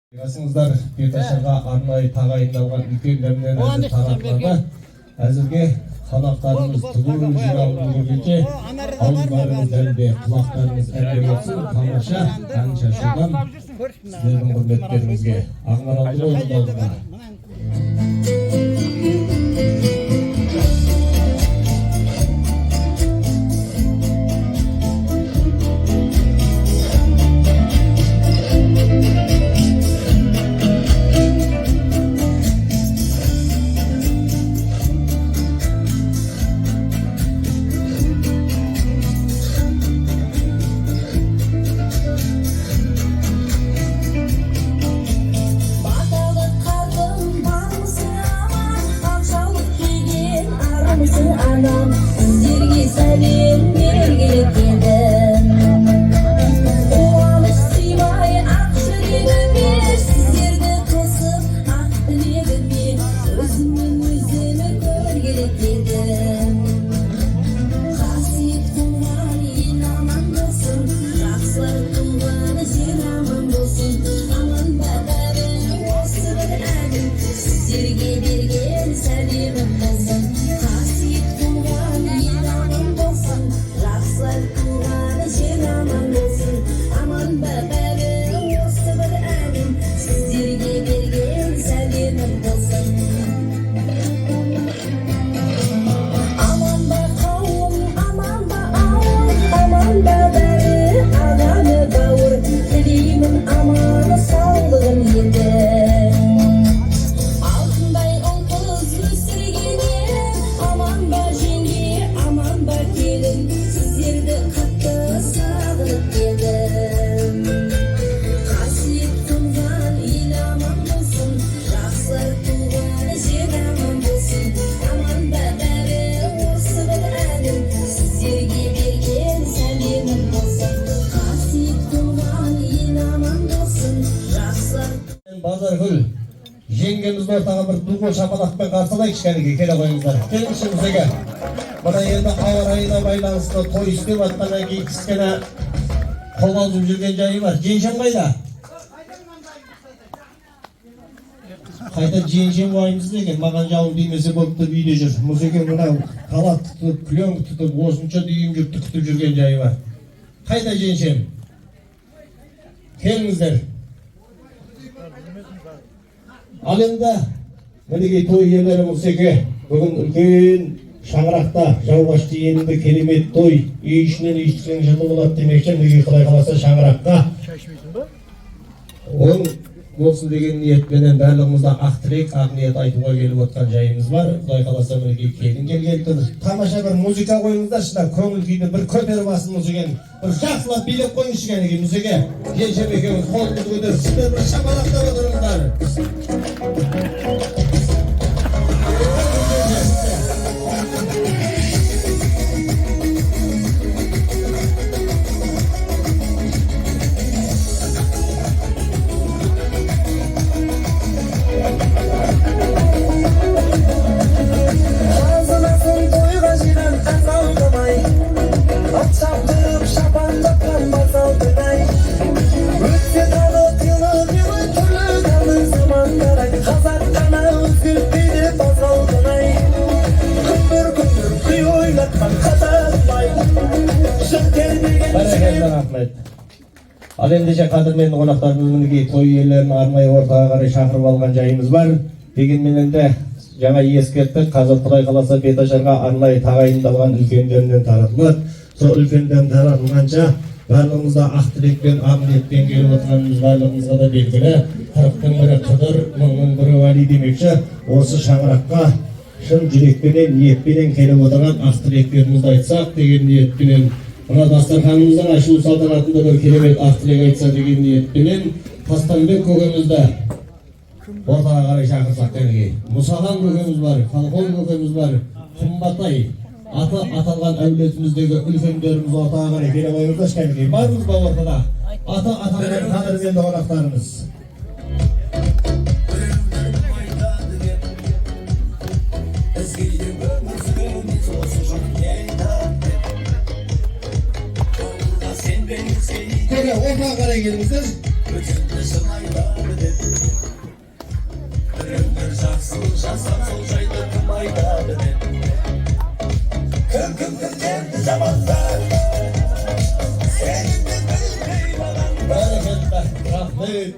Жасыңыздар Беташарға арнайы тағайындалған үлкен дәмнен таратылады. Әзірге қонақтарымыз түгел жиналып жүргенше ауыздарыңыз дәлде, құлақтарыңыз әдемі болсын. Тамаша ән шашудан сіздердің құрметтеріңізге Ақмаралды орындауға. Anam sizlerge selam vergele geldim. Ulanış simay akşarelime sizlerde kısıp ak dilekimi özümün yüzünü görgele geldim. Hasip tuğan inaman olsun, rakslar tuğanı ziraman olsun. Aman beraber olsun elim sizlerge bergen selamım olsun. Bazargül, yengemiz ortaga bir dugo şapalakpен karşılayık kişilerine kele koyunuzlar. Gelin işimize. Bana yerine hava rayına baylanısında toy istep atkandan keyin kichkene kol alып жүрген жайы бар. Женшем қайда? Қайта женшем ойымыз деген, маған жауын деймесе болыпты үйде жүр. Мұзеке мынау талат тұтып, күлең тұтып, осынша дүйім жүріп күтіп жүрген жайы бар. Қайда женшем? Келіңіздер. Ал енді мінекей той иелері Мұсеке бүгін үлкен шаңырақта жаубашты елінде керемет той үй ішінен үйшісінің жылы болады демекші. Мінекей Құдай қаласа шаңыраққа оң болсын деген ниетпенен барлығымызда ақ тілек, ақ ниет айтуға келіп отқан жайымыз бар. Құдай қаласа мінекей келген тамаша бір музыка қойыңыздар, шынар көңіл күйді бір көтер басын Мұсекен бір жақсылап билеп қойыңызшы кәнекей Мұсеке. Женшем екеуіңіз қолыңызды көтеріп сіздер бір шапалақтап отырыңыздар. Ал ендеше қадірменді қонақтарымыз мінекей той иелерін арнайы ортаға қарай шақырып алған жайымыз бар. Дегенмен де жаңа ескерттік, қазір Құдай қаласа Беташарға арнайы тағайындалған үлкендерінен таратылады. Сол үлкендерін таратылғанша барлығымызда ақ тілекпен, ақ ниетпен келіп отырғанымыз барлығымызға да белгілі. 40-тың бірі Қыдыр, 1000-ның бірі Вали демекші. Осы шаңыраққа шын жүрекпенен, ниетпенен келіп отырған ақ тілектерімізді айтсақ деген ниетпенен, мына дастарханымыздың ашылу салтанатында бір керемет ақ тілек айтса деген ниетпенен Тастанбек көкемізді ортаға қарай шақырсақ кәнекей. Мұсахан көкеміз бар, Халқон көкеміз бар, Құмбатай аты аталған әулетіміздегі үлкендеріміз ортаға қарай келе қойыңыздар кәнекей. Бармыз ба ортада? Аты аталған қадірменді қонақтарымыз. Ортаға қарай келіңіздер. Rahmet,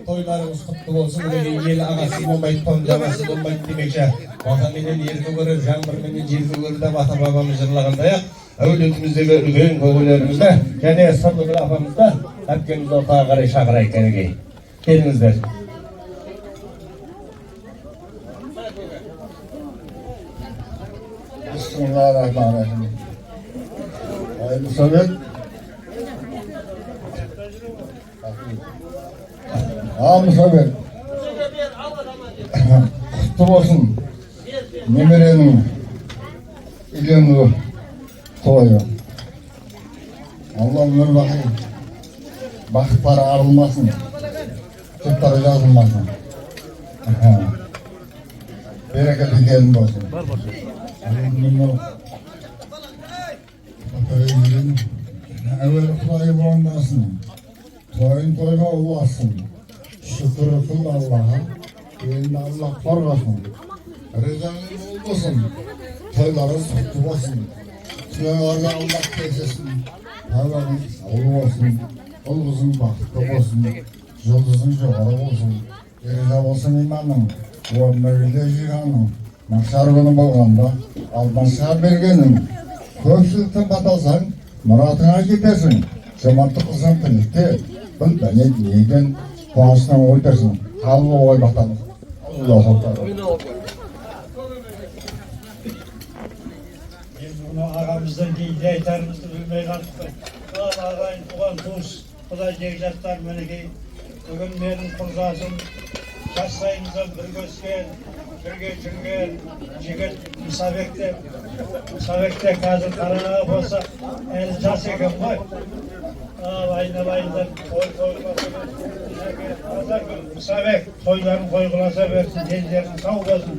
toylarınız kutlu olsun. Yeni ağası olmayıp, toncabası olmayıp demekçe. Vatan menen yerge görür, жаңбыр менен жерге көрür деп ата бабамыз жырлағандай-ақ әулетіміздегі үлкен көкелерімізді және сырлыбек апамызды әпкемізді ортаға қарай шақырайық кәнекей. Келіңіздер. Bismillahirrahmanirrahim. Hayırlı Sovyet. Sovyet. Kutlu olsun. Nemerenin ilanı toyu. Allah ömür bakayım. Bakıtları arılmasın. Tutları yazılmasın. Bereketli gelin olsun. Evvel toyu olmasın. Toyun toyuna olasın. Şükür kıl Allah'a. Elini Allah korkasın. Rızanın olmasın. Toylarınız kutlu olsun. Tüyalarla Allah kesesin. Hayvanınız sağlık olsun. Oğlunuzun bakıtlı olsun. Yıldızın yukarı olsun. Geride olsun imanın. O mevlide jiranın. Mahşar günü bolganda almanşa bergenin. Köpçülükten batalsan muratına gidersin. Жомарттық қылсаң тірлікте бұл бәле дүниеден қуанышынан ойдырсың. Қалғы ой батамыз. Аллаху акбар. Biz bunu ağamızdan deyince aytarımızды bilmей қалдық. Ағайын туған туыс, Құдай жекжаттар мінекей. Бүгін менің құрдасым, жас сайымыздан бірге өскен, бірге жүрген жігіт Мұсабекте қазір қараңғы болса, әлі жас екен ғой. Айналайындар той Мұсабек тойларын қойғыласа берсін, денлерін сау болсын.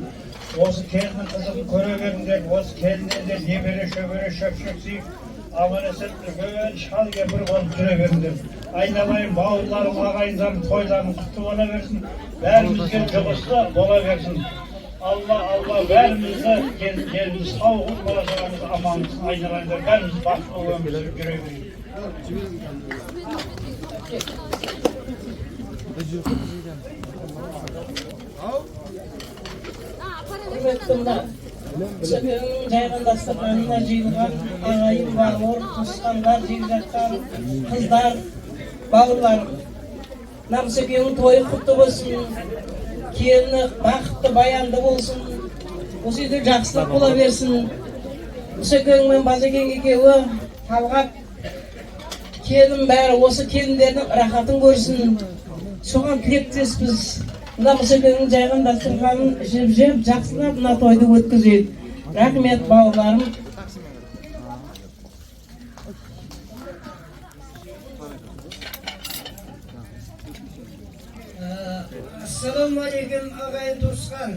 Осы келінің қызығын көре беріңдер, осы келіндерде немере шөбере шөпшек сүйіп, аман есен үлкен шал кемпір болып жүре беріңдер. Айналайын бауырларым, ағайындарым, тойларым құтты бола берсін, бәрімізге жұғысты бола берсін. Алла бәрімізді келіміз сауғын болашағымыз аманымыз, айналайындар бәріміз бақытты өмір сүріп жүре берейік. Құрметті Сөкенің жайған дастарханына жиылған ағайын бауыр, туысқандар, жекжаттар, қыздар, бауырларым. Сөкенің тойы құтты болсын, келіні бақытты, баянды болсын, осы үйде жақсылық бола берсін. Сөкең мен Базекең екеуі талғап, келін бәрі осы келіндердің рахатын көрсін. Соған тілектеспіз. Мына Сөкеңнің жайған дастарханын жеп жақсылап мына тойды өткізейік. Рахмет бауырларым. Ассалаумағалейкум ағайын туысқан.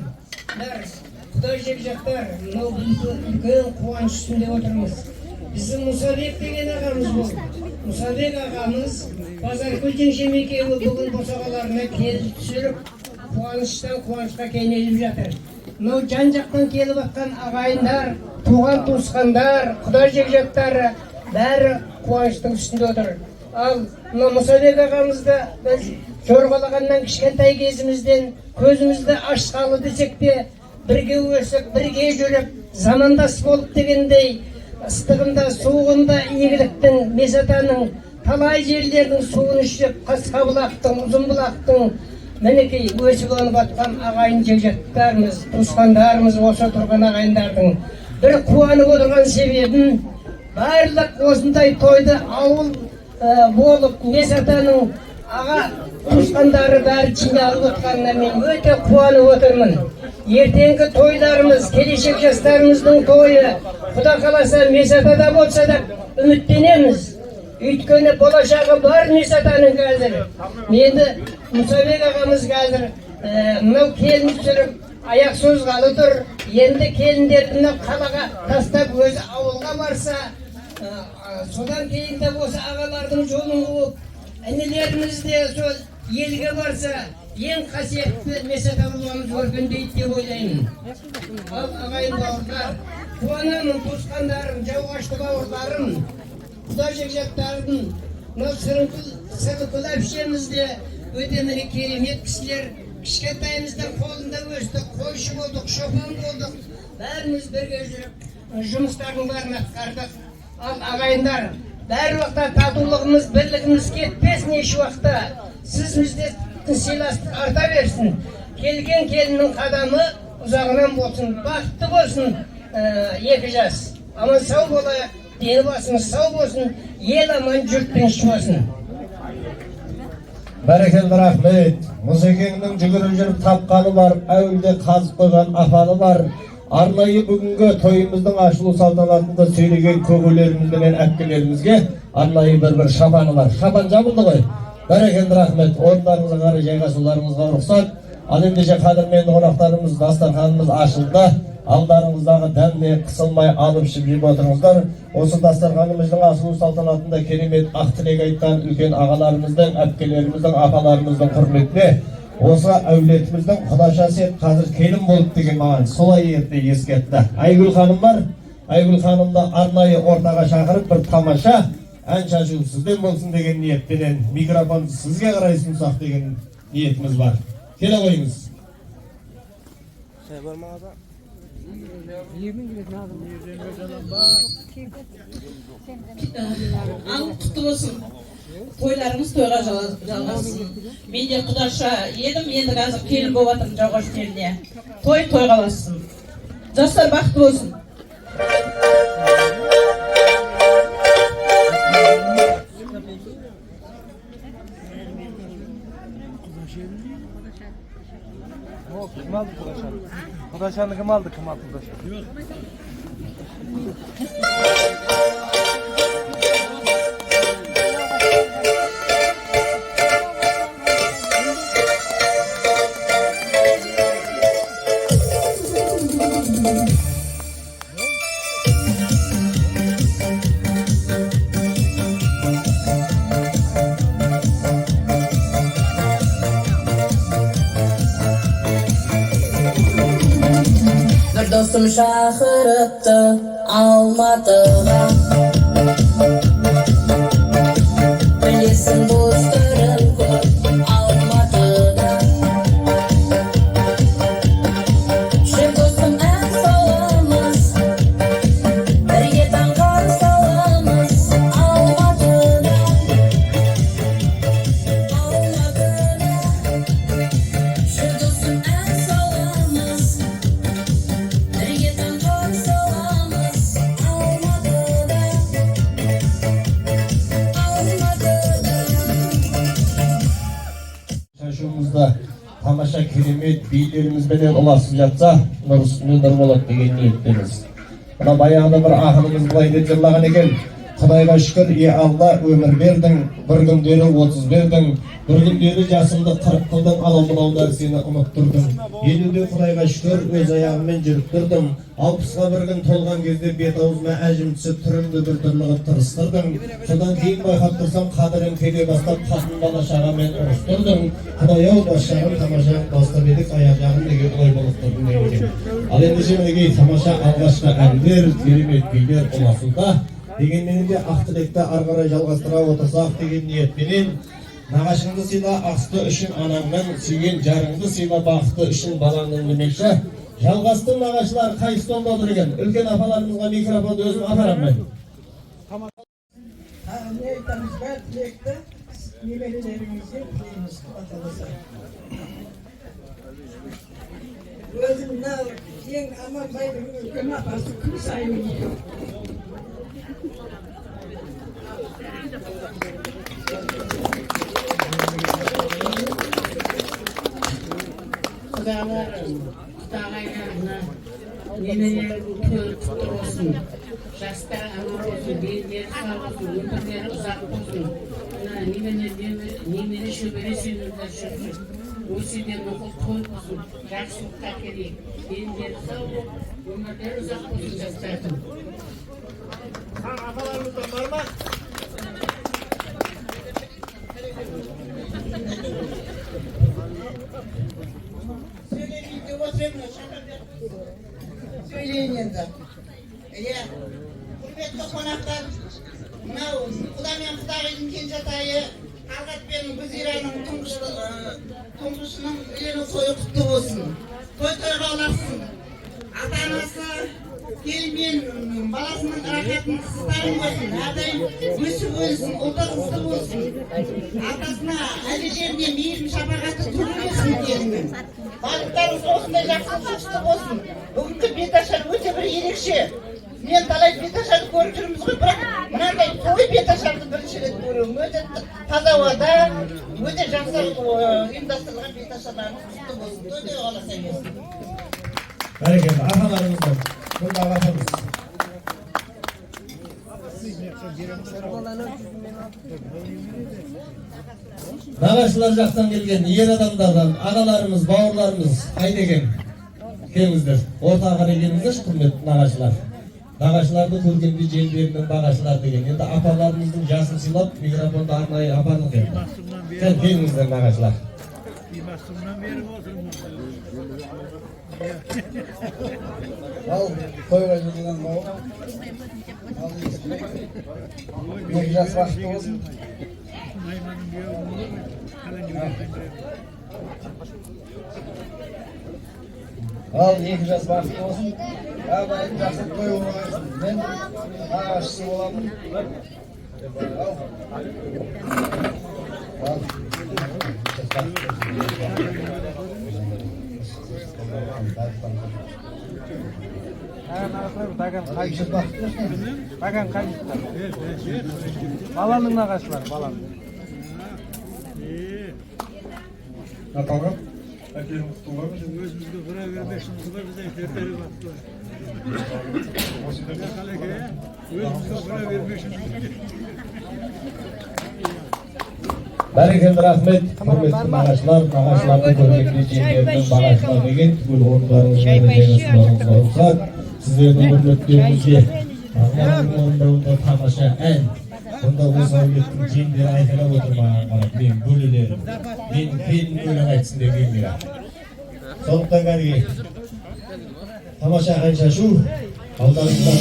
Құдай жекжаттар, мынау үлкен қуаныш үстінде отырмыз. Біздің Мұсабек деген ағамыз болды. Мұсабек ағамыз Базаркүл жеңшем екеуі бүгін босағаларына келіп түсіріп, қуаныштан қуанышқа кенеліп жатыр. Мынау жан жақтан келіп жатқан ағайындар, туған туысқандар, Құдай жекжаттары бәрі қуаныштың үстінде отыр. Ал мына Мұсабек ағамызды біз жорғалағаннан кішкентай кезімізден көзімізді ашқалы десек те бірге өсіп, бірге жүріп, замандас болып дегендей ыстығында, суығында игіліктің, Месатаның талай жерлердің суын ішіп, Қасқабұлақтың, Ұзынбұлақтың мінекей өсіп өніп атқан ағайын жекжаттарымыз, туысқандарымыз, осы тұрған ағайындардың бір қуанып отырған себебін барлық осындай тойды ауыл болып Месатаның аға туысқандары бәрі жиналып отқанына мен өте қуанып отырмын. Ертеңгі тойларымыз, келешек жастарымыздың тойы, Құда қаласа Месатада болса да үміттенеміз. Өйткені болашағы бар Месатаның қазір. Мені Мұсабек ағамыз қазір мынау келін түсіріп, аяқ созғалы тұр. Енді келіндерді мынау қалаға тастап өзі ауылға барса, содан кейін де осы ағалардың жолын қуып, інілеріміз де сол елге барса ең қасиетті Месет Абылғамыз өркендейді деп ойлаймын. Ал ағайын бауырлар, қуанамын туысқандарым, жауғашты бауырларым, құда жекжаттардың, мынау Сырыкүл әпшеміз де өте міне керемет кісілер. Кішкентайымыздан қолында өстік, қойшы болдық, шопан болдық. Бәріміз бірге жүріп, жұмыстардың бәрін атқардық. Ал ағайындар, бәр уақытта татулығымыз, бірлігіміз кетпесін еш уақытта. Сізімізде сыйластық арта берсін. Келген келіннің қадамы ұзағынан болсын, бақытты болсын екі жас. Аман сау болайық, дені басымыз сау болсын, ел аман жұрт тыныш болсын. Бәрекелді рахмет. Мұсекеңнің жүгіріп жүріп тапқаны бар, әуелде қазып қойған апаны бар. Арнайы бүгінгі тойымыздың ашылу салтанатында сөйлеген көкелеріміз бен әпкелерімізге арнайы бір шапаны бар. Шапан жабылды ғой. Бәрекелді рахмет. Орындарыңызға қарай жайғасуларыңызға рұқсат. Ал ендеше қадірменді қонақтарымыз, дастарханымыз ашылды. Алдарыңыздағы дәмде қысылмай алып ішіп жеп отырыңыздар. Осы дастарханымыздың ашылу салтанатында керемет ақ тілек айтқан үлкен ағаларымыздың, әпкелеріміздің, апаларымыздың құрметіне осы әулетіміздің құдашасы қазір келін болып деген маған солай ерте ескертті. Айгүл ханым бар. Айгүл ханымды арнайы ортаға шақырып бір тамаша ән шашу сізден болсын деген ниетпенен микрофон сізге қарай ұсынсақ деген ниетіміз бар. Келе қойыңыз. Ал құтты болсын. Тойларымыз тойға жалғасын. Мен де құдаша едім, енді қазір келін болып жатырмын жауғаш келіне. Той тойға бассын. Жастар бақытты болсын. Kim aldı Kudaşan'ı? Kudaşan'ı kim aldı? Kim aldı Kudaşan'ı? Dostum şahırıptı Almatı'ga Bilirsin dostlarım көп Almatı'ga Şu dostum en sağlamız Birge tangar sağlamız Almatı'ga Almatı'ga Şu dostum en sağlamız Şaşımızda tamaşa keremet beylerimizbenen ulaşıp жатса, nur üstüne nur болады деген niyettemiz. Buna bayağıda bir ahınımız bulay деп жырлаған екен. Құдайға шүкір, Алла өмір бердің, бір күндері 30 бердің, бір күндері жасымды 40 қылдың, ал мынаудар сені ұмыттырдың. 50-де Құдайға шүкір, өз аяғыммен жүріп тұрдым. 60-ға бір күн толған кезде бет аузыма әжім түсіп, түрімді бір түрліғып тырыстырдың. Содан кейін байқап тұрсам, қадірім келе бастап, қатын бала шағамен ұрыстырдың. Құдай-ау, бас жағын тамаша бастап едік, аяқ жағын неге бұлай болықтырдың деген. Ал ендеше мінекей тамаша алғашқы әндер, керемет билер ұласуда. Дегенмен де ақтылекті арғарай жалғастыра отырсақ деген ниетпенен нағашыңды сыйла асты үшін анаңның, сүйген жарыңды сыйла бақыты үшін балаңның демекші. Жалғастың нағашылар қайсы тонда отыр екен? Үлкен апаларымызға микрофонды өзім апарамын. Ne айтамыз бар тілекті немерелеріңізге тілейміз аталаса. Өзім мынау ең Аманбайдың үлкен апасы күн сайын Құдаларым, құдағайларына немерелердің тойы құтты болсын. Жастар аман болсын, белдері сау болсын, өмірлері ұзақ болсын. Немере шөбере сүйіңіздер жүрсін. Осы үйде мұқыл той болсын, жақсылыққа келейік. Белдері сау болсын, өмірлері ұзақ болсын жастардың. Апаларымыздан бар ма? енді. Иә, құрметті қонақтар, мынау құда мен құдағидің кенжетайы Талғатпен Гүзираның тұңғышының үйлену тойы құтты болсын. Той-тойға ұлассын. Ата-анасы келінмен баласының рахатын сыздарын болсын. Әрдайым өсіп өлсін, ұлты қызды болсын. Атасына, әжелеріне мейірім шапағаты төлемесін келіннің. Барлықтарыңыз осындай жақсы болсын. Бүгінгі беташар өте бір ерекше. Мен талай беташарды көріп жүрміз ғой, бірақ мынандай той беташарды бірінші рет көруім. Өте таза ауада, өте жақсы ұйымдастырылған беташарларымыз құтты болсын. Той-той қаласа келсін. Бәрекелді, ағаларымыздан бұнда ағатымыз. Нағашылар жақтан келген ер адамдардан ағаларымыз, бауырларымыз қайда екен? Келіңіздер, ортаға қарай келіңіздер, құрметті нағашылар. Нағашыларды көргенде жеңдерінің нағашылар деген. Енді апаларымыздың жасын сыйлап, микрофонды арнайы апанық енді. Келіңіздер нағашылар. Ал тойға жүрген бауыр. Ал екі жас бақытты болсын. Ал екі жас бақытты болсын. Әрдайым жақсы той болғансын. Мен нағашысы боламын. Ал. Bagam qaysi? Balaning naqashlari, balaning. Атаға Әкенің құтты болсын. Өзімізге бұра бермекшін құда бізден кертері бақты. Өзімізге бұра бермекшін. Бәрекелді рахмет, құрметті нағашылар, нағашыларды көргенде жеңдердің бағашылар деген түгел орындарыңызға жеңісіңізге рұқсат. Сіздердің құрметтеріңізге ағалардың орындауында тамаша ән. Онда осы әулеттің жеңдері айқайлап отырмаған қарап, мен бөлелерім, мен келін өлең айтсын деп келмейді. Сондықтан кәдеге тамаша ән шашу, алдарыңыздан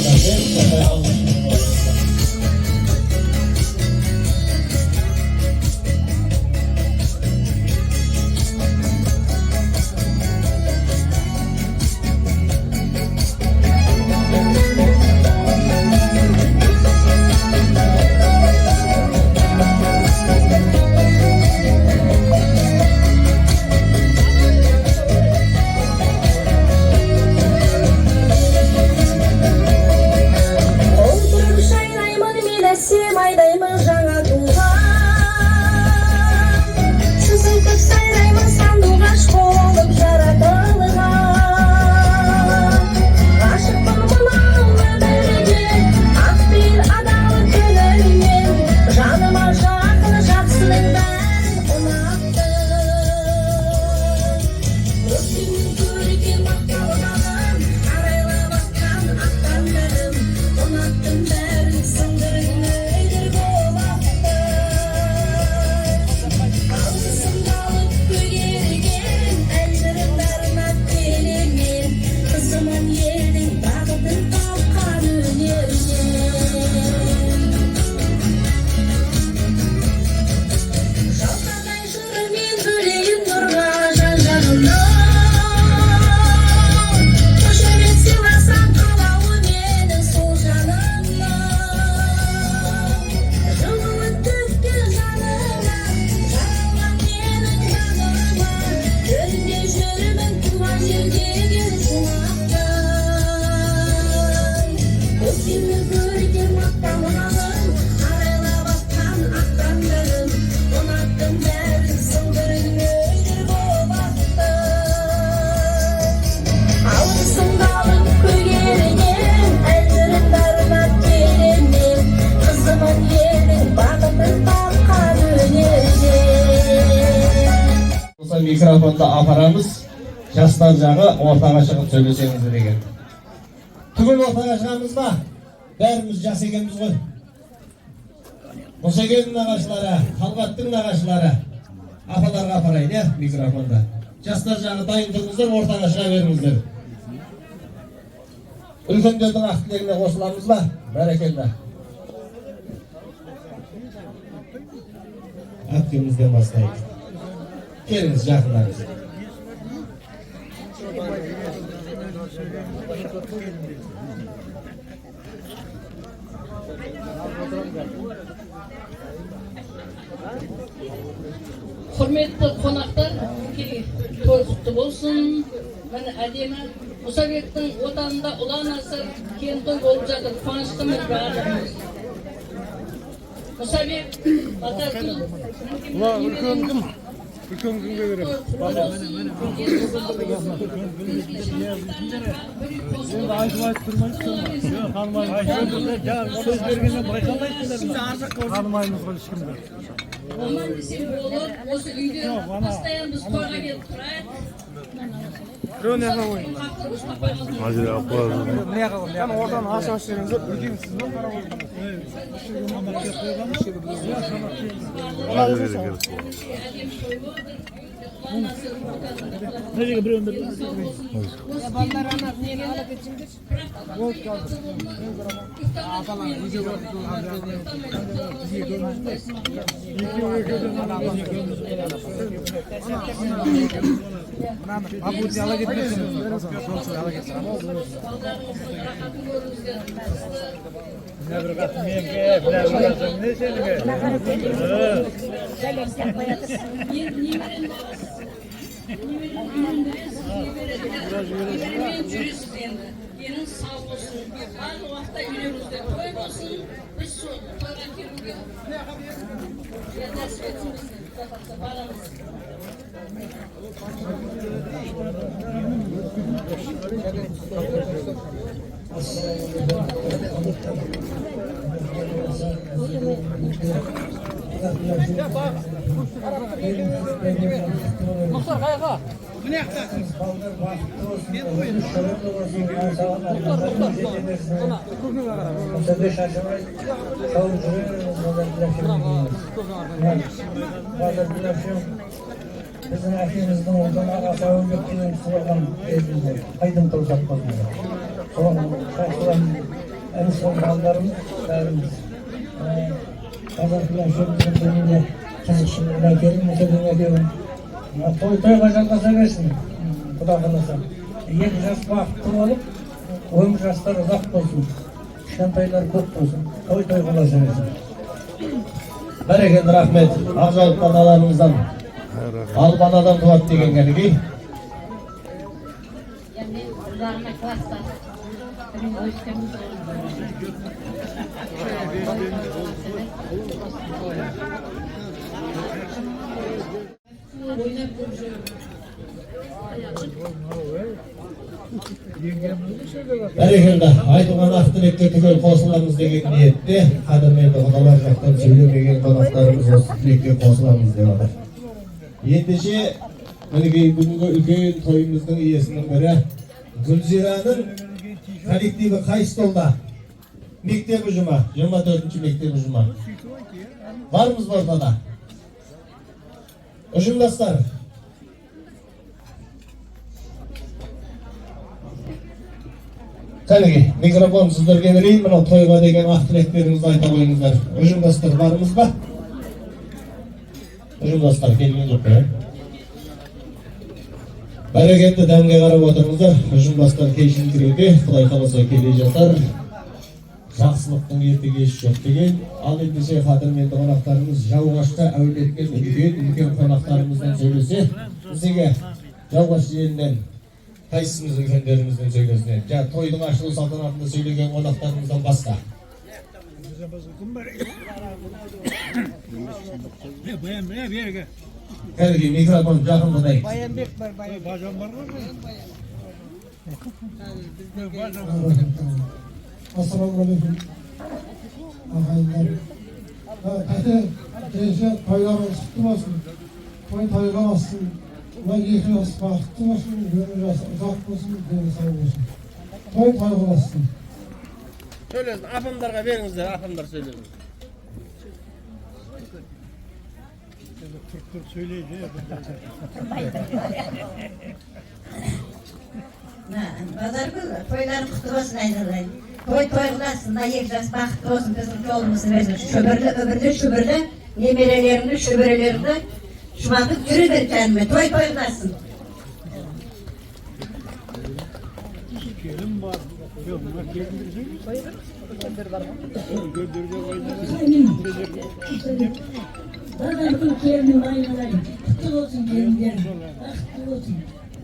микрофонды апарамыз, жастар жағы ортаға шығып сөйлесеңіз деген. Түгел ортаға шығамыз ба? Бәріміз жас екенбіз ғой. Мұсекеннің нағашылары, Талғаттың нағашылары, апаларға апарайын, микрофонда. Жастар жағы дайын тұрыңыздар, ортаға шыға беріңіздер. Үлкендердің ақ тілегіне қосыламыз ба? Бәрекелді. Әпкемізден бастайық. Келіңіз, жақындарыңыз. Құрметті қонақтар, той құтты болсын. Міне әдемі Мұсабектің отанында ұлан асыр кен той болып жатыр. Қуаныштымыз барлығымыз. Мұсабек, Батаркүл, Үлкен күнге берем. Айтып тұрмайсыз. Сөз бергеннен байқалмайсыздар ма? Танымаймыз ғой ешкімді. Аман десем болып, осы үйде постоянно біз тойға келіп тұрайық. Oradan aşağı şerinize ödeyim siz ne para Nereye bir Yabanlar anlat niye alıp geçindir? Abu Diyala gitmesin. Yala gitsin. Ne bir katım yenge, ne bir katım ne seninle? Yerin sağ olsun. Bazı vakta günümüzde toy olsun. Biz şu toyga kirmeye nasip etsin bizi. Bağlamız. Muhtar kayaka. Bu ne yaptı? Bizim akimizden oradan aşağı götürülen sıradan evinde aydın tozak bakıyor. Sonra şahsılan en son mallarımız verimiz. Kazaklılar şöyle benimle kendisinden gelin mesela diyorum. Toy başarıda versin. Kuda kalırsa. 2 yaş vakti olup 10 yaşlar uzak olsun. Kişantaylar көп olsun. Toy kalırsa versin. Бәрекелді, рахмет. Ақжалып аналарымыздан. Ал банадан туады деген кәнігі. Бәрекелді, айтылған ақ тілекке түгел қосыламыз деген ниетте, қадірменді құдалар жақтан сөйлемеген қонақтарымыз осы тілекке қосыламыз деп отыр. Ендеше, мінекей бүгінгі үлкен тойымыздың иесінің бірі Гүлзираның коллективі қай столда? Мектеп ұжымы, 24-ші мектеп ұжымы. Бармыз ба ортада? Ұжымдастар. Кәніге, микрофон сіздерге берейін, мынау тойға деген ақ тілектеріңізді айта қойыңыздар. Ұжымдастар бармыз ба? Ұжымдастар келген жоқ па? Бәрекелді, дәмге қарап отырыңыздар. Ұжымдастар кешіндіруге, Құдай қаласа келе жатар. Жақсылықтың ерте кеш жоқ деген. Ал ендеше қадірменді қонақтарымыз Жауғашта әулеткен үлкен қонақтарымыздан сөйлесе, бізге Жауғаш жерінен қайсымыз үлкендеріміздің сөйлесіне? Тойдың ашылу салтанатында сөйлеген қонақтарымыздан басқа. Кәніге, микрофон жақын бұдай. Bayanbek var bayan. Bacan var mı? Assalamualaikum. Ağaylar. Teyze toylarımız kutlu olsun. Toy toylamasın. Ulan 2 yaş vakti olsun. Gönül uzak olsun. Gönül sağ olsun. Toy toylamasın. Söyleyin, afınlarga verinizler, afınlar söyleyin. Türk söyleyince Bozor kuni to'ylaring qutlu bo'lsin aynalang. To'y qilasin, екі жас бақытты болсын, біздің жолымызды берсін. Шөбірлі, өмірлі, шөбірлі, немерелеріңді, шөберелеріңді шұбатып жүре бер жаныма, той қыласын. Базардың келінім айналайын, құтты болсын келіндерім, бақытты болсын.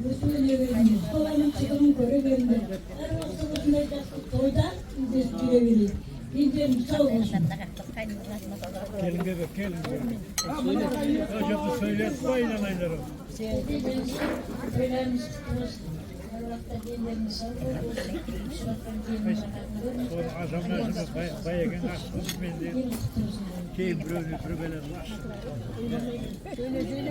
Өсіп өне беріңдер, баланың қылығын көре беріңдер. Әр осы осындай жақсы тойда үндесіп жүре берейік. Пендерім сау болсын. Келінге бер, келінге. Қажеті сөйлетіп айналайындар. Тойларымыз құтты болсын. Allah'ta genlerimiz sağ olsun. Şurattan gelin Sonra akşamlar bayağı açtım ben de. Keyif böyle böyle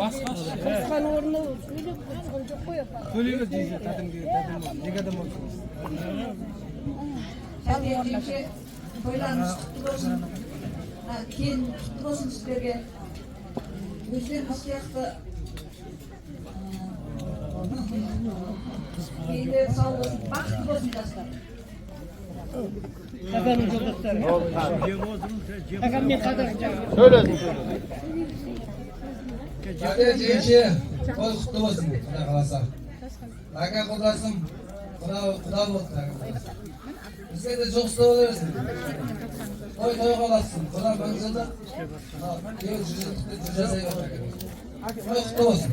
Басқан орны сөйлеп қойған жоқ қой апа. Söyleyemez diyeceğim tadım gibi tadım. Ne kadar olsunuz? Ал ендеше тойларыңыз құтты болсын. Келін құтты болсын сіздерге. Өздеріңіз сияқты келіндер сау болсын, бақытты болсын жастар. Ағаның жолдастары. Ағам мен қадыр. Zaten Ceyşe, kol kutlu olsun. Kuda kalasa. Aka kudasın. Kuda olsun. Bizde de çok sıra oluyorsun. Toy kalasın. Kuda benzedi. Yok cüce sayı var. Toy kutlu olsun.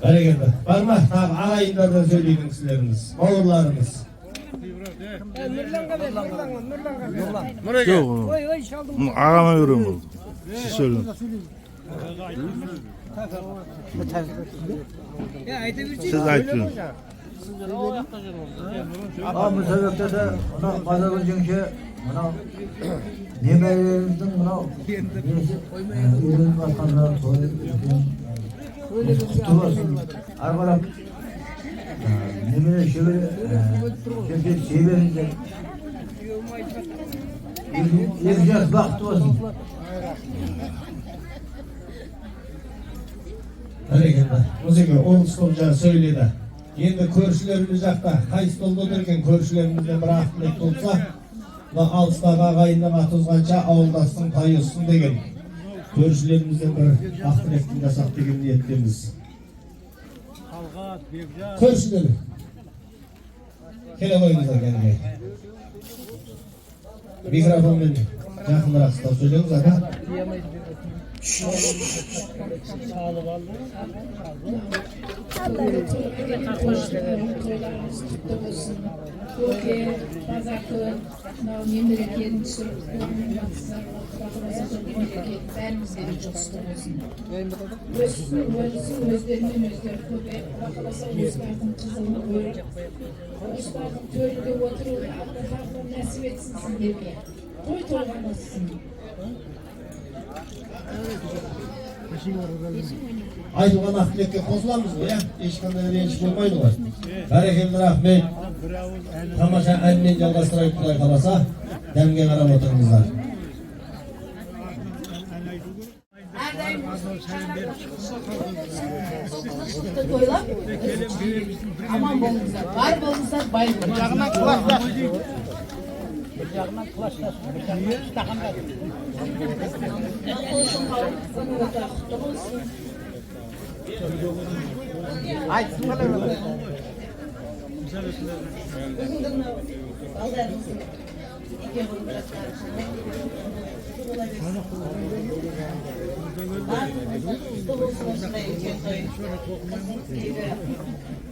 Бәрекелді. Бар ма? Тағы ағайындардан сөйлеген кісілеріңіз, бауырларыңыз. Нұрланға бер, нұрланға. Жоқ, Ой, шалдым. ағама берем бұл. Сіз сөйлең. Siz aytın. Bu sebepte de buna pazarın çünkü buna nemelerimizin buna ürün bakanlar kutlu olsun. Arkadan nemeler şöyle çünkü severince yiyeceğiz baktı olsun. Бәрекелді. Өзіңе ол стол жағы сөйледі. Енді көршілеріміз жақта, қай столда отырген көршілерімізден бір ақылет болса, алыстағы ағайынның аты ұзғанша ауылдастың тайы ұссын деген көршілерімізден бір ақылеттің жасақ деген ниеттеміз. Көршілер, келе қойыңыздар кәдімге. Микрофонмен жақынырақ ұстап сөйлеңіз, аға. Toylarımız kutlu olsun. Koke, pazartı, memleketin sürüklüğünün batısına memleket bәрімізге de çok kutlu olsun. Özlerinden özler koke, bakalasa Osman'ın kızını görüp, Osman'ın töylüde oturup, Allah halkına nasip etsin sizlerге. Toy toylamasın. Айтылған ақылетке қосыламыз ғой, иә? Ешқандай реніш болмайды ғой. Бәрекелді, рахмет. Тамаша әнмен жалғастырайық, Құдай қаласа, дәмге қарап отырыңыздар. Toylап, aman bolыңыздар, бар болыңыздар, бай болыңыздар.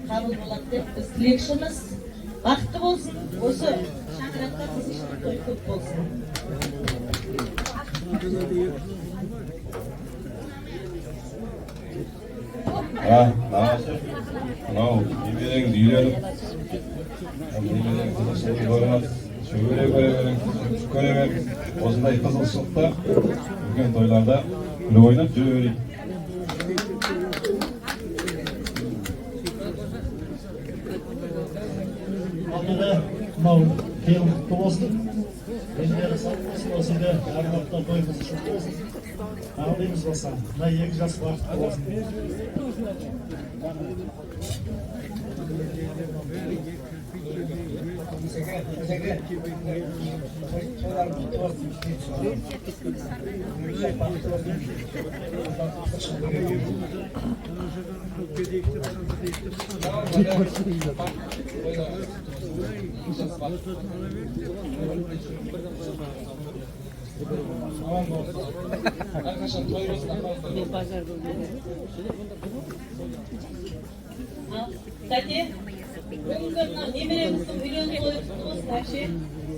Kabul болады деп біз тілекшіміз. Бақытты болсын, осы шаңырақта қыз үшін той көп болсын. Мынау немереңді үйленіп, немереңді қызықшылығы көрініп, шөбере көре беріңіз, осындай қызықшылықта үлкен тойларда күліп ойнап жүре берейік. Алдыда мынау келін құтты болсын. Ендері сау болсын, осыда армақта тойымыз үшін болсын. Алдымыз болса, мына екі жас бақытты болсын. Кстати, бүгінгі мына немереміздің үйлену тойы құтты болсын әпше.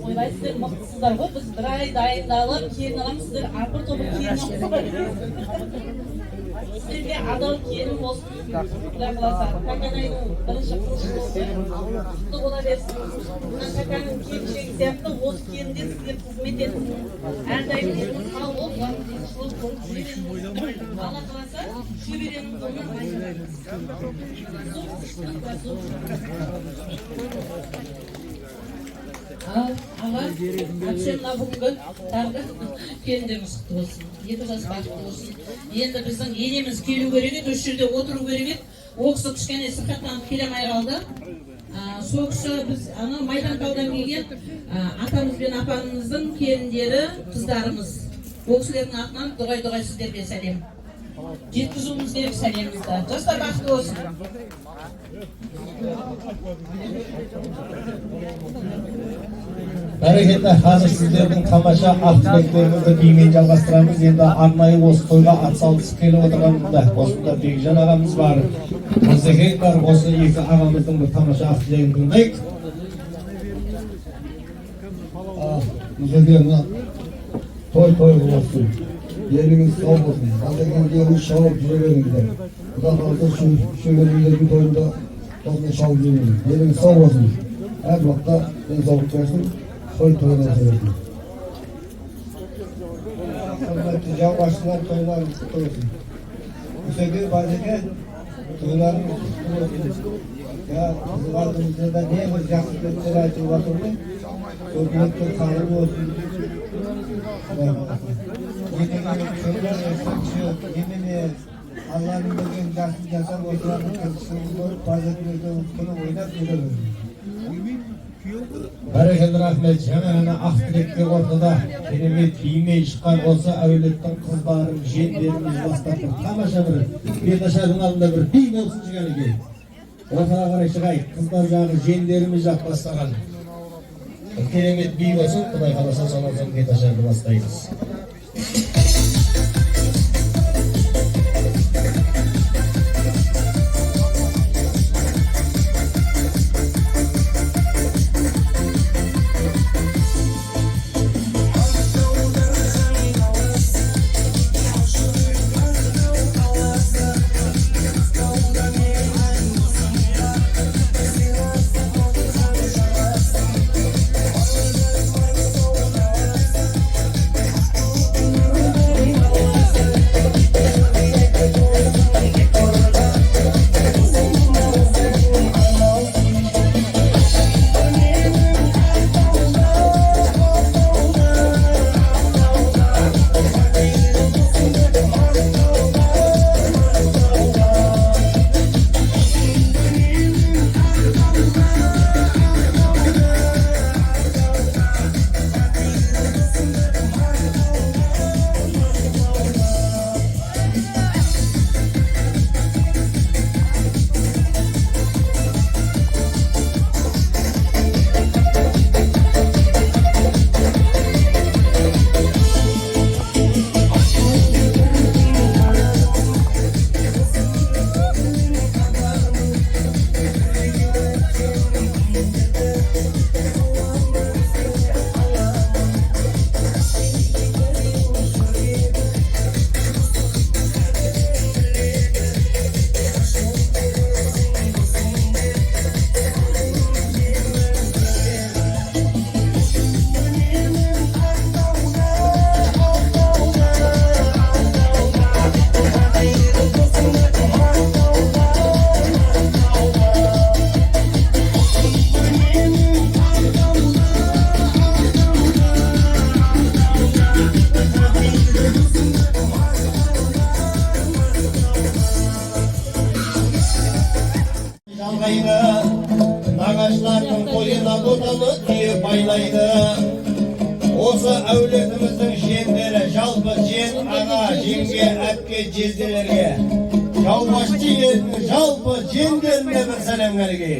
Ойлайсыздар мықтысыздар ғой, біз бір ай дайындалып келін аламыз, сіздер апыр тобыр келін алсыздар. Сіздерге адал келін болсын, құдай қаласа. Каканайдың бірінші қылышы болсын, құтты бола берсін. Мына каканың келіншегі сияқты осы келінде сіздер қызмет етсін. Әрдайым деніңіз сау болып, денсаулық болып жүресіз. Алла қаласа, шөберенің қолынан айналайсыз. Ал аға, әпшемна бүгінгі тағы келіндеріміз құтты болсын. 2 жас бақытты болсын. Енді біздің енеміз келу керек еді, осы жерде отыру керек еді. Ол кісі кішкене сырқаттанып келе алмай қалды. Сол кісі біз ана Майдантаудан келген атамыз бен апамыздың келіндері, қыздарымыз. Ол кісілердің атынан дұғай сіздерге сәлем. Жеткізуіміз керек сәлемімізді. Жастар бақытты болсын. Бәрекелді, қазір сіздердің тамаша ақ-тілектеріңізді бимен жалғастырамыз. Енді арнайы осы тойға атсалысып келіп отырғанымызда осында Бекжан ағамыз бар, Мырзекең бар. Осы екі ағамыздың бір тамаша ақ-тілегін тыңдайық. Мырзекең, той болсын. Еліңіз сау болсын. Қалдекендеріңіз шауып жүре беріңіздер. Құда қалды шөбереңдердің тойында осында шауып жүре беріңіздер. Еліңіз сау болсын. Әр уақытта денсаулық берсін. Toydan versin. Hürmetli yavaşlar toylar kutlu olsun. Bu sefer bazıca toyların kutlu olsun. Ya bizim aldığımızda da ne var yakışıklıklar açılıp atıldı. Sorgulatlar sağlıklı olsun. Yeminle Allah'ın bugün yaşam ortalarının kısımında bazıca bunu oynat ediyoruz. Бәрекелді рахмет. Жаңа ғана ақ тілекке ортада керемет беймей шыққан осы әулеттің қыздарым, жеңдеріміз бастап бір тамаша бір беташардың алдында бір би болсын жігәліге. Ортаға қарай шығайық. Қыздар жағы жеңдеріміз жақ бастаған. Керемет би болсын. Құдай қаласа сонан соң беташарды бастаймыз. сайлайды. Осы әулетіміздің жиендері, жалпы жиен аға, жеңге, әпке, жезделерге, жаубашты елдің жалпы жиендеріне бір сәлем берге.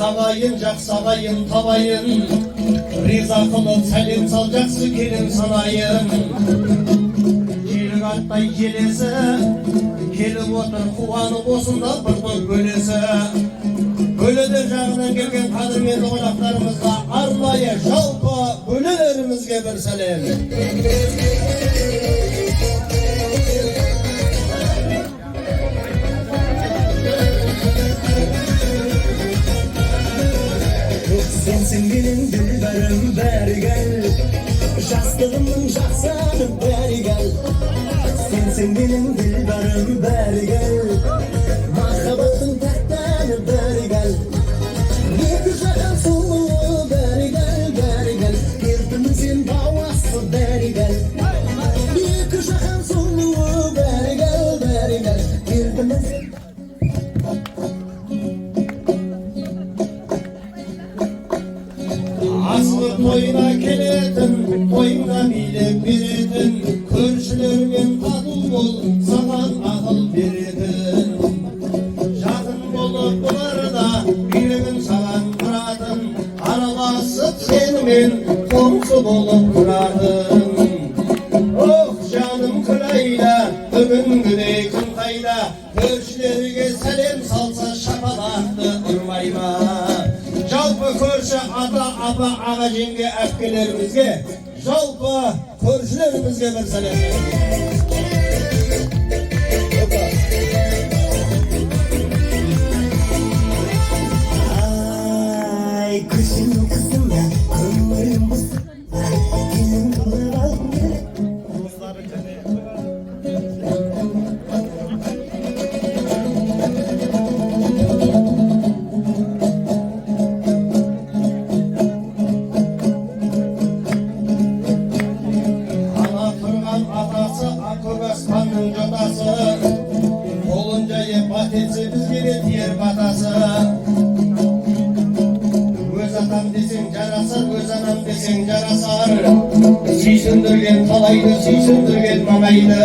Қалайын, жақсалайын, табайын, риза қылып сәлем сал, жақсы келін санайын. Желік аттай желесі, келіп отыр қуанып осында бір топ бөлесі. Бөлелер жағынан келген қадірменді қонақтарымызға арнайы жалпы бөлелерімізге бір сәлем. Sensin benim dilberim, beri gel. Jastığımın жақсаны, beri gel. Sensin benim dilberim, beri gel. Mahkabatın təktanı, beri gel. Екі жақан сұлуы, beri gel, beri gel. Ertimizin davası, beri gel. Екі жақан сұлуы, beri gel, beri gel. Ertimizin Aslı toyuna kelетін, toyuna билеп беретін, көршілермен тату бол, саған ақыл беретін. Жақын болып бұларда билігін саған тұратын, араласып сенімен қоңсы болып тұратын. Ох, жаным күлайда, бүгінгідей күн қайда, көршілерге сәлем салса шапалақты ұрмай ма? Жалпы көрші ата, апа, аға, жеңге, әпкелерімізге, жалпы көршілерімізге бір сәлем. Ay, kışın kızına, ömrüm bu gelin kıvral Қолын жайып бат етсе бізге де тиер батасы. Өз атам десең жарасар, өз анам десең жарасар. Сүйсіндірген қалайды, сүйсіндірген мамайды.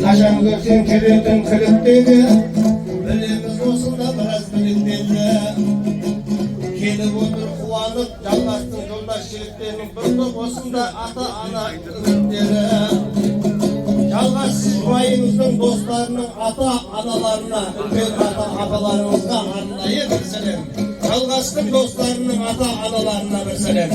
Қашан көрсең келетін күліктегі, білеміз осында біраз біліктеді. Келіп отыр қуанып, жалғастың жолдас жігіттерінің бір топ осында ата-ана үміттері. Жалғассыз байымыздың достарының ата-аналарына, үлкен ата-апаларымызға арнайы бір сәлем. Жалғастың достарының ата-аналарына бір сәлем.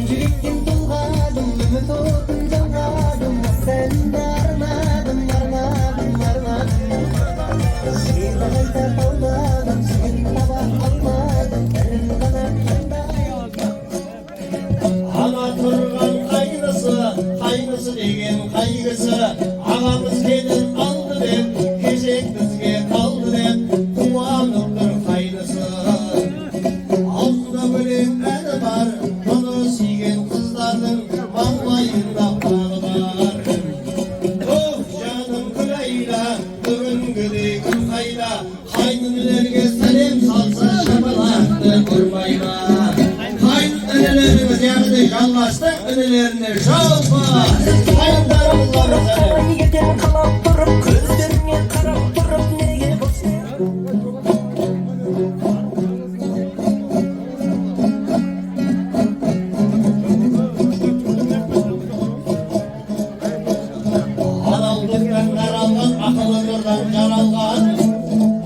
Жүректен толғадым, үміт отын жаңадым, сән бармадым, бармадым, бармадым. Жерді қайта талдадым, жігін таба алмадым, бірін ғана Ана тұрған қайнысы деген қайғысы, ағамыз келін алды деп, кешек бізге қалды деп, қуанып тұр қайнысы. Аузында бөлек әні бар, мұны сүйген қыздардың маңлайында бағы бар. Ох, жаным күлайда, бүгінгідей күн қайда, қайнынелерге сәлем салса шапалақты ұрмай ма? Қайын-інілеріміз яғни жалғастың інілеріне жалпы қайындарымызға бір сәлем. ертең қалап тұрып, көздеріңе қарап тұрып, неге болсын? Адалдықтан қаралған, ақылы нұрдан жаралған,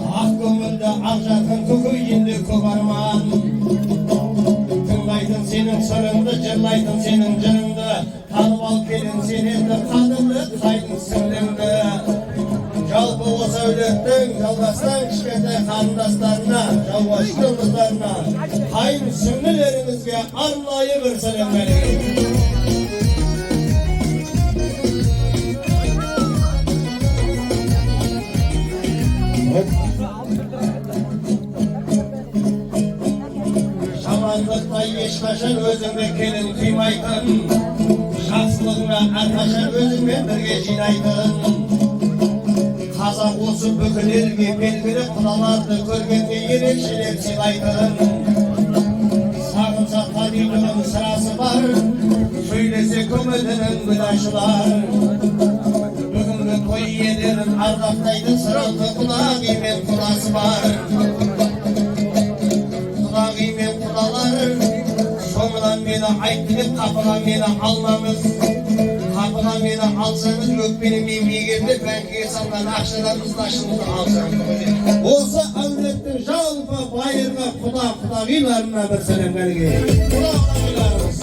ақ көңілді ақ жарқын көкейінде көп арман. Тыңдайтын сенің сырыңды, жырлайтын сенің жырыңды, танып ал келін сен енді қадірлі қайын сіңліңді. Жалпы осы әулеттің жалғастан кішкентай қарындастарына, жауашты қыздарына, қайын сіңлілеріңізге арнайы бір сәлем берейін. Жамандықта ешқашан өзіңді келін қимайтын, жақсылығыңа әрқашан өзіңмен бірге жинайтын. Қазақ осы бүкіл елге белгілі құдаларды көргенде ерекшелеп сыйлайтын. Сағынса табиғының сырасы бар, сөйлесе көңілінің гүл ашылар. Бүгінгі той иелерін ардақтайтын сыралты құлағы мен құласы бар. Құлағы мен құлалар соңынан мені айтты деп қапыға мені алмаңыз. Қапыға мені алсаңыз өкпенімен мегерді бәңкіге салған ақшадан ұсташыңызды алсаңыз. Осы әулеттің жалпы байырғы құдағиларына бір сәлем берейін. Құдағиларымыз.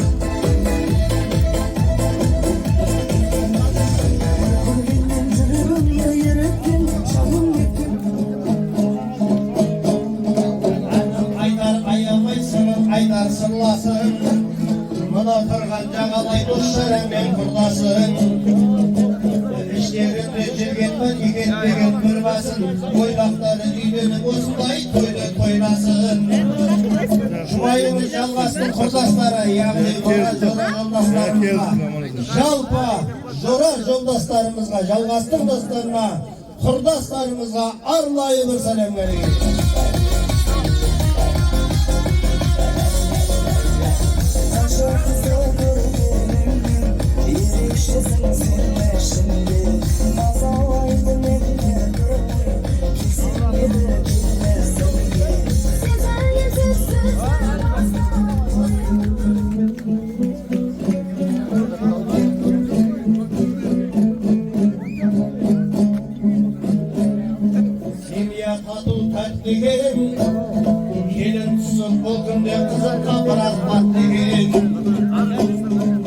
Айтар сырласын, мұна тұрған жағалай дос-жаранмен құрдасын. Іштерінде жүрген бар деген бір басын, ойлақтары үйленіп осындай тойды тойласын. Жұбайымыз жалғастың құрдастары, яғни жора жолдастарымызға, жалпы жора жолдастарымызға, жалғастың достарына, құрдастарымызға арнайы бір сәлем берейін. Семья тату тәттеген, келін түсіп бұл күнде қызыққа біраз баттеген.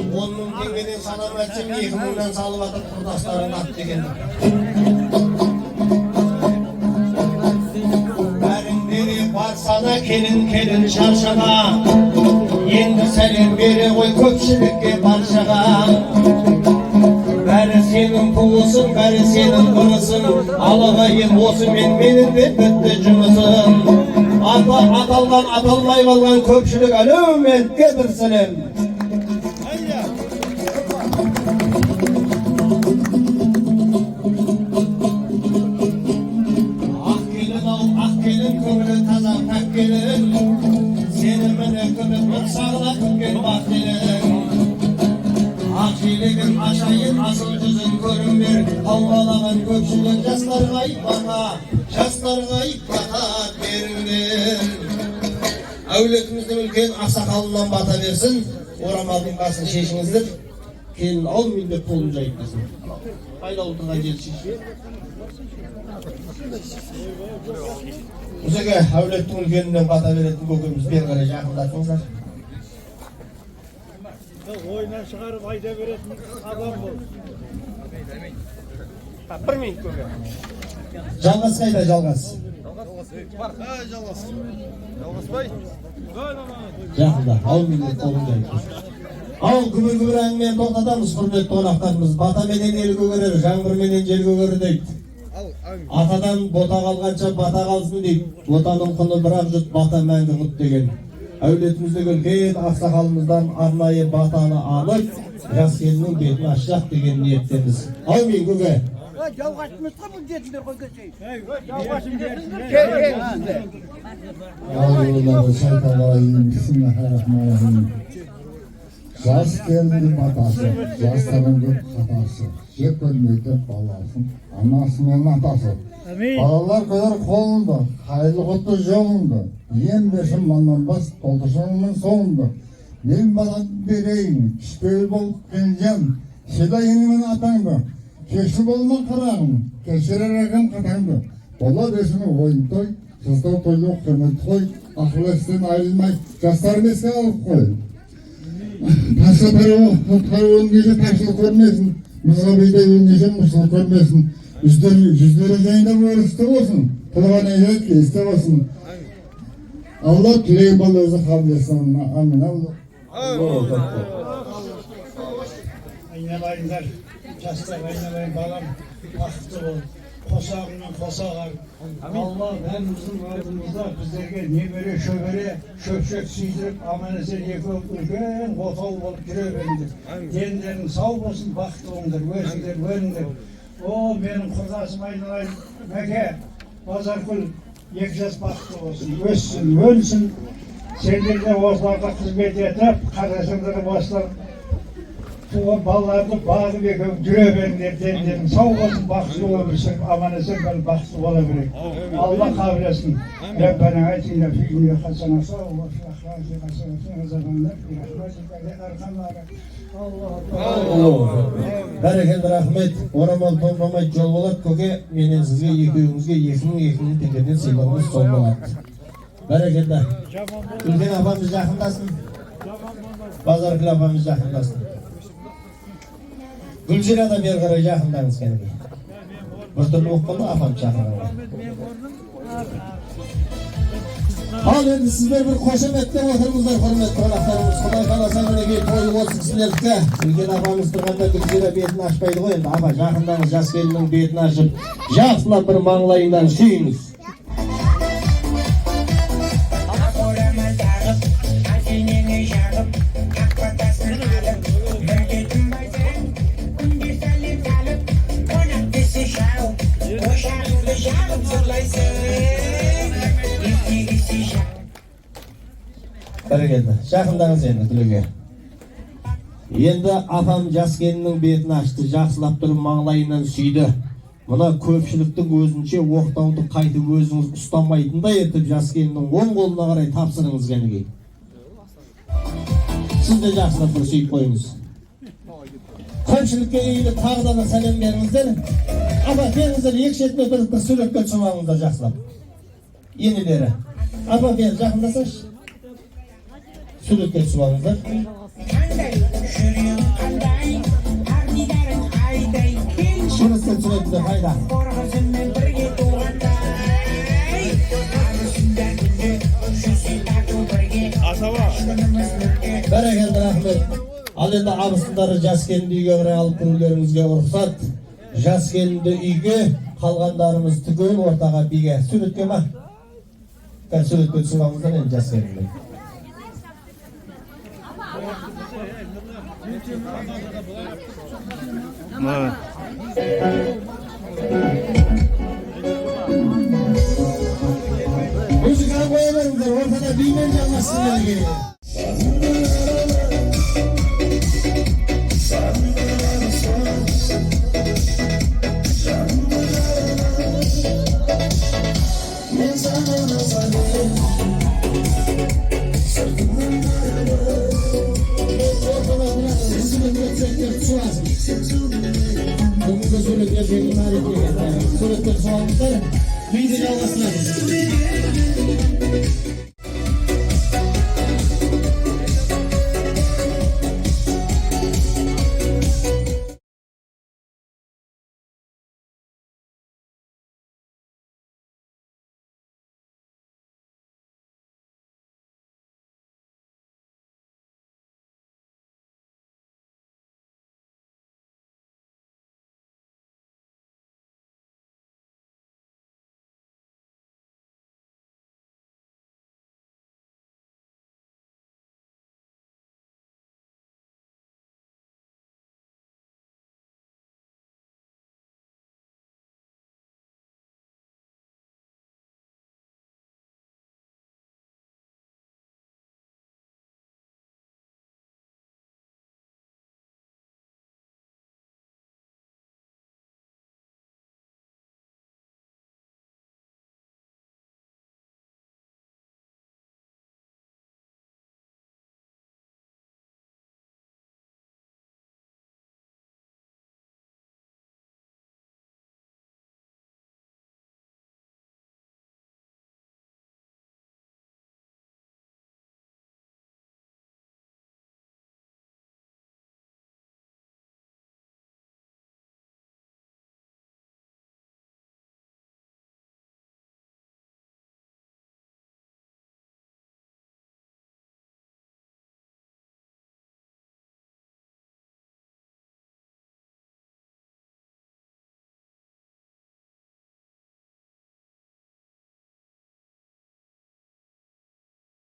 10 мың теңгеден санап әтсем 2 мыңнан салып атып құрдастарын ат деген. Бәріңдері барса да келін шаршаға, енді сәлем бере ғой көпшілікке баршаға. Бәрі сенің туысың, бәрі сенің ұрысың, алағайын осымен менің де бітті жұмысым. Аталған аталмай қалған көпшілік әлеуметке бір сәлем. Көңілі таза пәк келін, сені міне күтіп бір сағына күткен бақ келін. Ақ желегін ашайын, асыл жүзін көрінбер, қауғалаған көпшілік жастарға бата беріңдер. Әулетіміздің үлкен ақсақалынан бата берсін, орамалдың басын шешіңіздер, келін аумин деп қолын жайып берсін. Қайда ұлтыға жел шеші. Өзіге әулеттің үлкенінен бата беретін көкеміз бері қарай жақындатыңыздар. Ойынан шығарып айда беретін адам бол. Бір минут көке. Жалғас қайда жалғас? Жалғаспай? Жақында, аумин деп қолын жайып берсін. Ал күбір әңгімен тоқтатамыз, құрметті қонақтарымыз. Батаменен ел көгерер, жаңбырменен жел көгерер дейді. Атадан бота қалғанша бата қалсын дейді. Ботаның құны бірақ жұт, бата мәңгі мұт деген. Әулетіміздегі үлкен ақсақалымыздан арнайы батаны алып, жас келіннің бетін ашсақ деген ниеттеміз. Аумин көке. Жалғасымызға бұл жетіндер қой көшейін. Жалғасым берсін. Bismillahirrahmanirrahim. Жас келіндің батасы, жастарының қатасы, жек көрмейді баласын, анасы мен атасы. Балалар көдер қолыңды, қайлы құтты жолыңды, ем берсін маннанбас, толтыршыңның соңыңды. Мен баланы берейін, кішпейл болып келгем, седайыңмен атаңды, кеші болма қарағым, кешірер әкім қатаңды. Бола берсін ойын той, сыздау тойлық қымет қой, ақыл істен айылмай, жастар меске алып қой. Тасы тарауын кеше таршылық көрмесін, мұзға бейде өңгеше мұсылық көрмесін. Yüzleri zeyinde böyle üstte olsun. Kulağın eğlet ki üstte olsun. Allah tüleyim balı özü kabul etsin. Amin. Allah. Aynalayınlar, caslar aynalayın balam, vakti bol. Kosağından kosağar. Allah hemimizin vardığımızda bizlerge ne böyle şöp suydurup amanese yekölgün kotol olup yüreğindir. Kendilerinin sağ olsun, vakti ondur, vesinler. O benim kurdasım aynalayın, meke, Pazarkul yekjaz vakti olsun, ölsün. Senler de ortalarda hizmet edip, kardeşimleri başlar. Bu ballarını bağlı bir gürebenler dendirin. Sağ olsun, baksız olabilirsin. Amanese ben baksız olabilirim. Allah kabul etsin. Rabbena atina fi dunya hasenatan ve fil ahireti hasenatan ve zamanlar bi rahmetike erhamara. Allah. Bereketli rahmet. Oramal tonmamay jol bolat köke menen sizge ekөөңүзгө 2000 теңгеден сыйлығымыз сол болады. Bereketli. Ülgen apamız жақындасın. Bazarkül apamız жақындасın. Gülzira da bir kere yakındayız kendine. Bir türlü okulu afam çakırırlar. Al endi sizler bir koşametle oturmuzlar, hürmetli konaklarımız. Kuday kalasa meneki toyu olsun sizlerke. Gülgen apamız turganda Gülzira betini açpaydı koy endi. Apa yakındayız, jas kelinin betini açıp, жақсылап bir mаңлайından suyunuz. Bereketli. Жақындаңыз енді Күлөге. Енді апам жас келіннің бетін ашты, жақсылап тұрып маңлайынан сүйді. Мына көпшіліктің өзінше оқтауды қайтып өзіңіз ұстамайтындай етіп жас келіннің оң қолына қарай тапсырыңыз кәніге. Siz de жақсылап бір сүйіп қойыңыз. Көпшілікке eğilip тағдана сәлем беріңіздер. Апа беріңіздер, екі шетіне бір суретке түсіп алыңыздар жақсылап. Енелері. Апа бер, жақындасашы. Suretke түсіп алыңыздар. Suretke түсіретінде қайда? Bereketli rahmet. Al endi abısındары жас келінді үйге қарай алып кірулеріңізге рұқсат. Жас келінді үйге, қалғандарымыз түгел ортаға биге. Суретке ма? Суретке түсіп алыңыздар енді жас келінді. Müzikal koya verimler, ortada biymen canlasın belki. Bugünkü suretler benim tarifine. Suretler soğanlıklar. Bir de çalmasınlar.